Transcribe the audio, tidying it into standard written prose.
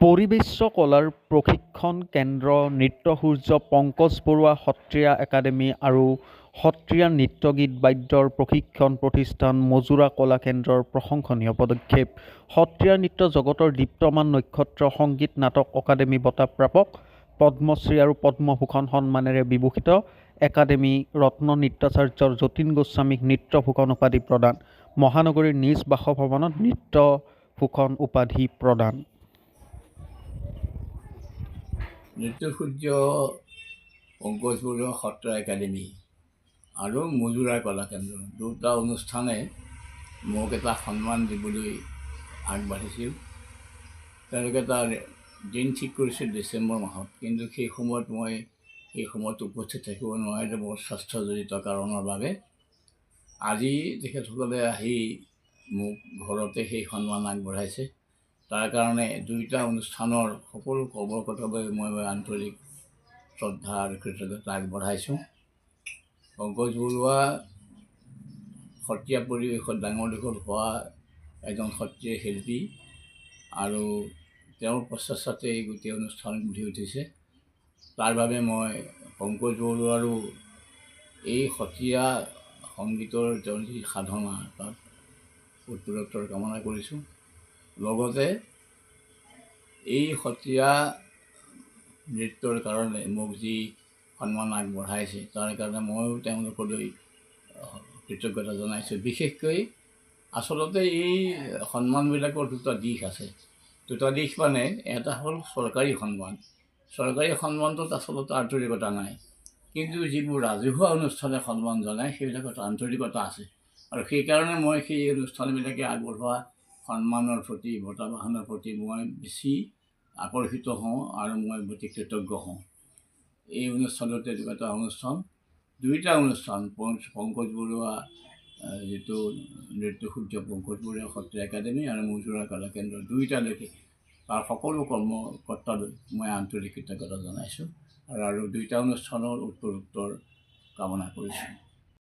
পৰিবেশ্য কলাৰ প্ৰশিক্ষণ কেন্দ্ৰ নৃত্য সূৰ্য পংকজ বৰুৱা সত্ৰীয়া একাডেমী আৰু সত্ৰীয়া নৃত্য গীত বাদ্যৰ প্ৰশিক্ষণ প্ৰতিষ্ঠান মজুৰা কলা কেন্দ্ৰৰ প্ৰশংসনীয় পদক্ষেপ। সত্ৰীয়া নৃত্য জগতৰ দীপ্তমান নক্ষত্ৰ সংগীত নাটক অকাডেমী বঁটা প্ৰাপক পদ্মশ্ৰী আৰু পদ্মভূষণ সন্মানেৰে বিভূষিত একাডেমী ৰত্ন নৃত্যাচাৰ্য যতীন গোস্বামীক নৃত্যভূষণ উপাধি প্ৰদান। মহানগৰীৰ নিজ বাসভৱনত নৃত্যভূষণ উপাধি প্ৰদান। নৃত্য সূৰ্য পংকজ বৰুৱা সত্ৰীয়া একাডেমী আৰু মজুৰা কলা কেন্দ্ৰ দুটা অনুষ্ঠানে মোক এটা সন্মান দিবলৈ আগবাঢ়িছিল। তেওঁলোকে এটা দিন ঠিক কৰিছিল ডিচেম্বৰ মাহত, কিন্তু সেই সময়ত উপস্থিত থাকিব নোৱাৰিলে মোৰ স্বাস্থ্যজনিত কাৰণৰ বাবে। আজি তেখেতসকলে আহি মোক ঘৰতে সেই সন্মান আগবঢ়াইছে। তাৰ কাৰণে দুয়োটা অনুষ্ঠানৰ সকলো কৰ্মকৰ্তালৈ মই আন্তৰিক শ্ৰদ্ধা আৰু কৃতজ্ঞতা আগবঢ়াইছোঁ। পংকজ বৰুৱা সত্ৰীয়া পৰিৱেশত ডাঙৰ দীঘল হোৱা এজন সত্ৰীয়া শিল্পী আৰু তেওঁৰ প্ৰচেষ্টাতে এই গোটেই অনুষ্ঠান গঢ়ি উঠিছে। তাৰ বাবে মই পংকজ বৰুৱাৰো এই সত্ৰীয়া সংগীতৰ তেওঁৰ যি সাধনা তাত উত্তৰোত্তৰ কামনা কৰিছোঁ। লগতে এই সত্ৰীয়া নৃত্যৰ কাৰণে মোক যি সন্মান আগবঢ়াইছে তাৰ কাৰণে ময়ো তেওঁলোকলৈ কৃতজ্ঞতা জনাইছোঁ। বিশেষকৈ আচলতে এই সন্মানবিলাকৰ দুটা দিশ আছে। দুটা দিশ মানে এটা হ'ল চৰকাৰী সন্মান। চৰকাৰী সন্মানটোত আচলতে আন্তৰিকতা নাই, কিন্তু যিবোৰ ৰাজহুৱা অনুষ্ঠানে সন্মান জনায় সেইবিলাকত আন্তৰিকতা আছে। আৰু সেইকাৰণে মই সেই অনুষ্ঠানবিলাকে আগবঢ়োৱা সন্মানৰ প্ৰতি বঁটা বাহনৰ প্ৰতি মই বেছি আকৰ্ষিত হওঁ আৰু মই অতি কৃতজ্ঞ হওঁ। এই অনুষ্ঠানত তেনেকুৱা এটা অনুষ্ঠান, দুয়োটা অনুষ্ঠান পংকজ বৰুৱা যিটো নৃত্য সূৰ্য পংকজ বৰুৱা সত্ৰীয়া একাডেমী আৰু মজুৰা কলা কেন্দ্ৰ দুয়োটালৈকে তাৰ সকলো কৰ্মকৰ্তালৈ মই আন্তৰিক কৃতজ্ঞতা জনাইছোঁ আৰু দুয়োটা অনুষ্ঠানৰ উত্তৰোত্তৰ কামনা কৰিছোঁ।